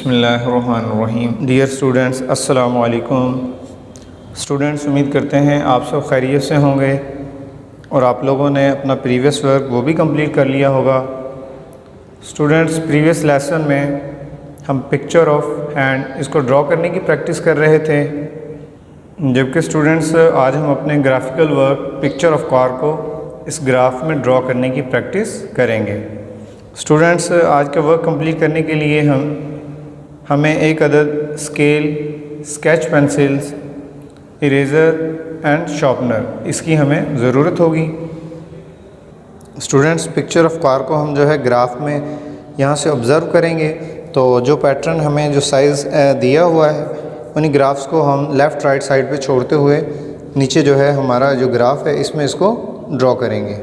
बिस्मिल्लाहिर्रहमानिर्रहीम। Dear students, अस्सलामु अलैकुम। स्टूडेंट्स, उम्मीद करते हैं आप सब खैरियत से होंगे और आप लोगों ने अपना प्रीवियस वर्क वो भी कंप्लीट कर लिया होगा। स्टूडेंट्स, प्रीवियस लेसन में हम पिक्चर ऑफ हैंड इसको ड्रॉ करने की प्रैक्टिस कर रहे थे, जबकि स्टूडेंट्स आज हम अपने graphical work picture of car को इस ग्राफ में ड्रॉ करने की प्रैक्टिस करेंगे। स्टूडेंट्स, आज का वर्क कंप्लीट करने के लिए हमें एक अदद scale, sketch pencils, eraser and sharpener इसकी हमें ज़रूरत होगी। स्टूडेंट्स, पिक्चर ऑफ कार को हम जो है ग्राफ में यहाँ से ऑब्ज़र्व करेंगे तो जो पैटर्न हमें जो साइज़ दिया हुआ है उन्हीं ग्राफ्स को हम लेफ़्ट राइट साइड पे छोड़ते हुए नीचे जो है हमारा जो ग्राफ है इसमें इसको ड्रॉ करेंगे।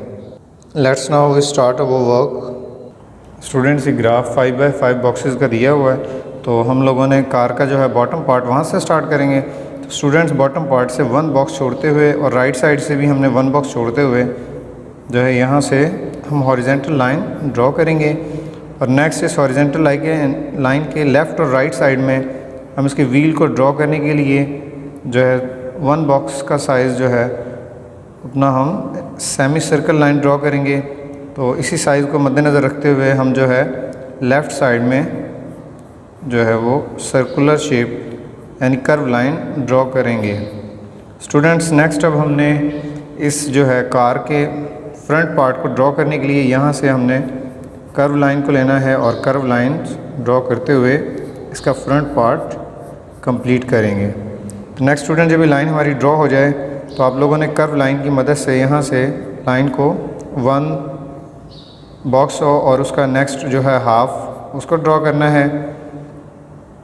Let's now we start our work. Students, ये ग्राफ 5 बाय 5 बॉक्सेस का दिया हुआ है, तो हम लोगों ने कार का जो है बॉटम पार्ट वहाँ से स्टार्ट करेंगे। तो स्टूडेंट्स, बॉटम पार्ट से 1 बॉक्स छोड़ते हुए और राइट साइड से भी हमने 1 बॉक्स छोड़ते हुए जो है यहाँ से हम हॉरिजेंटल लाइन ड्रॉ करेंगे और नेक्स्ट इस हॉरिजेंटल लाइन के लेफ़्ट और राइट साइड में हम इसके व्हील को ड्रॉ करने के लिए जो है 1 बॉक्स का साइज़ जो है अपना हम सेमी सर्कल लाइन ड्रॉ करेंगे। तो इसी साइज़ को मद्देनज़र रखते हुए हम जो है लेफ़्ट साइड में जो है वो सर्कुलर शेप यानी कर्व लाइन ड्रॉ करेंगे। स्टूडेंट्स, नेक्स्ट अब हमने इस जो है कार के फ्रंट पार्ट को ड्रॉ करने के लिए यहाँ से हमने कर्व लाइन को लेना है और कर्व लाइन ड्रॉ करते हुए इसका फ्रंट पार्ट कंप्लीट करेंगे। तो नेक्स्ट स्टूडेंट, जब ये लाइन हमारी ड्रॉ हो जाए तो आप लोगों ने कर्व लाइन की मदद से यहाँ से लाइन को 1 बॉक्स और उसका नेक्स्ट जो है हाफ उसको ड्रॉ करना है।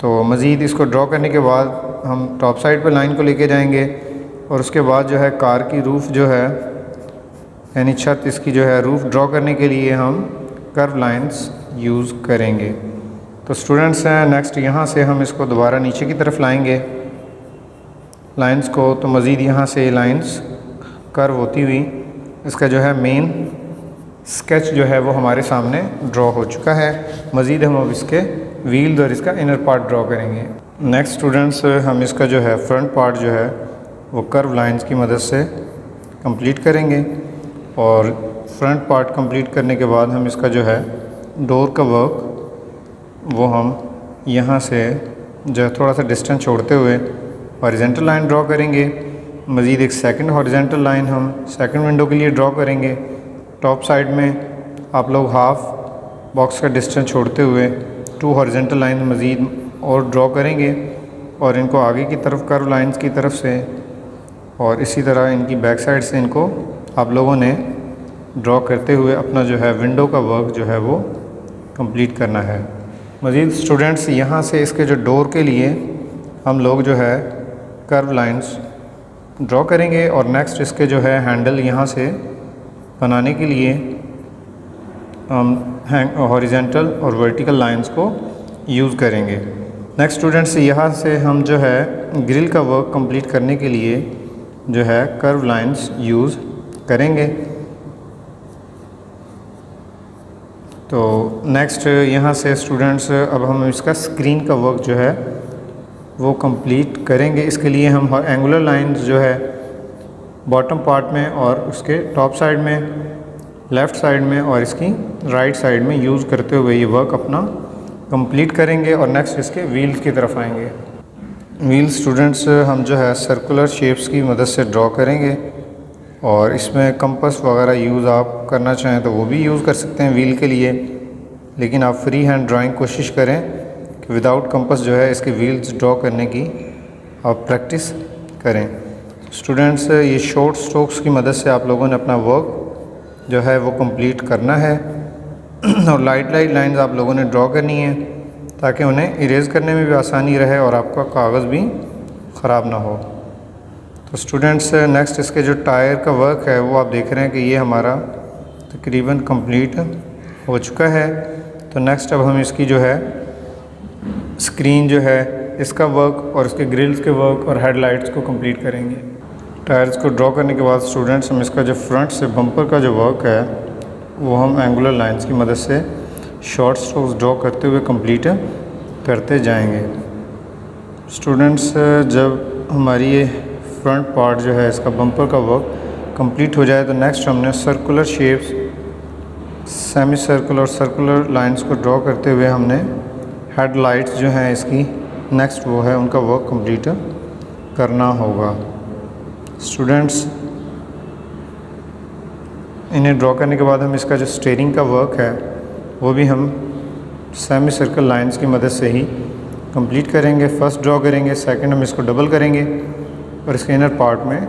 तो मज़ीद इसको ड्रॉ करने के बाद हम टॉप साइड पर लाइन को लेके जाएंगे और उसके बाद जो है कार की रूफ़ जो है यानी छत इसकी जो है रूफ़ ड्रॉ करने के लिए हम कर्व लाइंस यूज़ करेंगे। तो स्टूडेंट्स हैं, नेक्स्ट यहाँ से हम इसको दोबारा नीचे की तरफ लाएंगे लाइंस को। तो मज़ीद यहाँ से लाइंस कर्व होती हुई इसका जो है मेन स्केच जो है वो हमारे सामने ड्रॉ हो चुका है। मज़ीद हम अब इसके व्हील्स और इसका इनर पार्ट ड्रॉ करेंगे। नेक्स्ट स्टूडेंट्स, हम इसका जो है फ्रंट पार्ट जो है वो कर्व लाइंस की मदद से कंप्लीट करेंगे और फ्रंट पार्ट कंप्लीट करने के बाद हम इसका जो है डोर का वर्क वो हम यहाँ से जो है थोड़ा सा डिस्टेंस छोड़ते हुए हॉरिजेंटल लाइन ड्रॉ करेंगे। मज़ीद एक सेकंड हॉरिजेंटल लाइन हम सेकंड विंडो के लिए ड्रॉ करेंगे। टॉप साइड में आप लोग हाफ बॉक्स का डिस्टेंस छोड़ते हुए 2 हॉरिजेंटल लाइन मज़ीद और ड्रॉ करेंगे और इनको आगे की तरफ कर्व लाइंस की तरफ से और इसी तरह इनकी बैक साइड से इनको आप लोगों ने ड्रॉ करते हुए अपना जो है विंडो का वर्क जो है वो कंप्लीट करना है। मज़ीद स्टूडेंट्स, यहाँ से इसके जो डोर के लिए हम लोग जो है कर्व लाइंस ड्रॉ करेंगे और नेक्स्ट इसके जो है हैंडल यहाँ से बनाने के लिए हम हॉरिजेंटल और वर्टिकल लाइंस को यूज़ करेंगे। नेक्स्ट स्टूडेंट्स, यहाँ से हम जो है ग्रिल का वर्क कंप्लीट करने के लिए जो है कर्व लाइंस यूज़ करेंगे। तो नेक्स्ट यहाँ से स्टूडेंट्स अब हम इसका स्क्रीन का वर्क जो है वो कंप्लीट करेंगे। इसके लिए हम एंगुलर लाइंस जो है बॉटम पार्ट में और उसके टॉप साइड में, लेफ़्ट साइड में और इसकी राइट साइड में यूज़ करते हुए ये वर्क अपना कंप्लीट करेंगे और नेक्स्ट इसके व्हील्स की तरफ आएंगे। व्हील स्टूडेंट्स हम जो है सर्कुलर शेप्स की मदद से ड्रॉ करेंगे और इसमें कंपास वगैरह यूज़ आप करना चाहें तो वो भी यूज़ कर सकते हैं व्हील के लिए, लेकिन आप फ्री हैंड ड्राइंग कोशिश करें कि विदाउट कंपास जो है इसके व्हील्स ड्रॉ करने की आप प्रैक्टिस करें। स्टूडेंट्स, ये शॉर्ट स्ट्रोक्स की मदद से आप लोगों ने अपना वर्क जो है वो कंप्लीट करना है और लाइट लाइंस आप लोगों ने ड्रॉ करनी है ताकि उन्हें इरेज़ करने में भी आसानी रहे और आपका कागज़ भी ख़राब ना हो। तो स्टूडेंट्स, नेक्स्ट इसके जो टायर का वर्क है वो आप देख रहे हैं कि ये हमारा तकरीबन कंप्लीट हो चुका है। तो नेक्स्ट अब हम इसकी जो है स्क्रीन जो है इसका वर्क और इसके ग्रिल्स के वर्क और हेडलाइट्स को कंप्लीट करेंगे। टायर्स को ड्रॉ करने के बाद स्टूडेंट्स हम इसका जो फ्रंट से बम्पर का जो वर्क है वो हम एंगुलर लाइंस की मदद से शॉर्ट स्ट्रोक्स ड्रॉ करते हुए कंप्लीट करते जाएंगे। स्टूडेंट्स, जब हमारी ये फ्रंट पार्ट जो है इसका बम्पर का वर्क कंप्लीट हो जाए तो नेक्स्ट हमने सर्कुलर शेप्स, सेमी सर्कुलर और सर्कुलर लाइंस को ड्रॉ करते हुए हमने हेडलाइट्स जो हैं इसकी नेक्स्ट वो है उनका वर्क कंप्लीट करना होगा। स्टूडेंट्स, इन्हें ड्रॉ करने के बाद हम इसका जो स्टीयरिंग का वर्क है वो भी हम सेमी सर्कल लाइंस की मदद से ही कंप्लीट करेंगे। फर्स्ट ड्रॉ करेंगे, सेकंड हम इसको डबल करेंगे और इसके इनर पार्ट में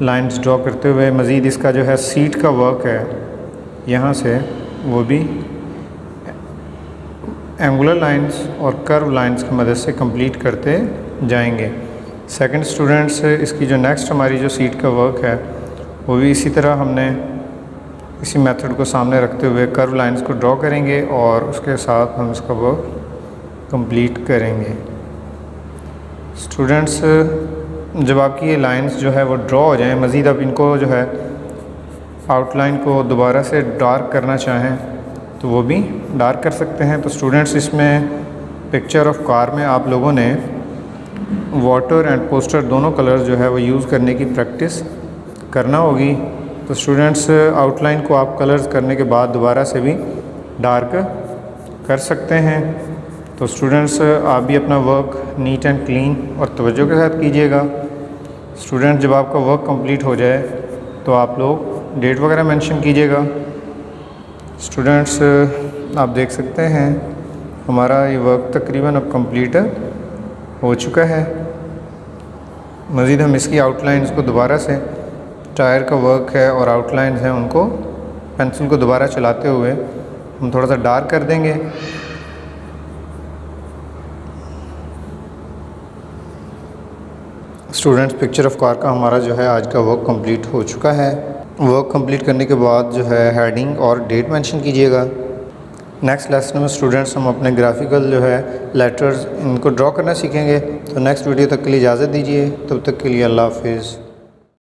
लाइंस ड्रॉ करते हुए मज़ीद इसका जो है सीट का वर्क है यहाँ से वो भी एंगुलर लाइंस और कर्व लाइंस की मदद से कंप्लीट करते जाएंगे। सेकंड स्टूडेंट्स, इसकी जो नेक्स्ट हमारी जो सीट का वर्क है वो भी इसी तरह हमने इसी मेथड को सामने रखते हुए कर्व लाइंस को ड्रॉ करेंगे और उसके साथ हम इसका वर्क कंप्लीट करेंगे। स्टूडेंट्स, जब आपकी ये लाइंस जो है वो ड्रॉ हो जाएं, मज़ीद आप इनको जो है आउटलाइन को दोबारा से डार्क करना चाहें तो वो भी डार्क कर सकते हैं। तो स्टूडेंट्स, इसमें पिक्चर ऑफ कार में आप लोगों ने वाटर एंड पोस्टर दोनों कलर जो है वो यूज़ करने की प्रैक्टिस करना होगी। तो स्टूडेंट्स, आउटलाइन को आप कलर्स करने के बाद दोबारा से भी डार्क कर सकते हैं। तो स्टूडेंट्स, आप भी अपना वर्क नीट एंड क्लीन और तवज्जो के साथ कीजिएगा। स्टूडेंट्स, जब आपका वर्क कंप्लीट हो जाए तो आप लोग डेट वगैरह मेंशन कीजिएगा। स्टूडेंट्स, आप देख सकते हैं हमारा ये वर्क तकरीबन अब कंप्लीट हो चुका है। मज़ीद हम इसकी आउटलाइंस को दोबारा से, टायर का वर्क है और आउटलाइंस हैं उनको पेंसिल को दोबारा चलाते हुए हम थोड़ा सा डार्क कर देंगे। स्टूडेंट्स, पिक्चर ऑफ कार का हमारा जो है आज का वर्क कंप्लीट हो चुका है। वर्क कंप्लीट करने के बाद जो है हेडिंग और डेट मेंशन कीजिएगा। नेक्स्ट लेसन में स्टूडेंट्स हम अपने ग्राफिकल जो है लेटर्स इनको ड्रॉ करना सीखेंगे। तो नेक्स्ट वीडियो तक के लिए इजाज़त दीजिए, तब तक के लिए अल्लाह हाफिज़।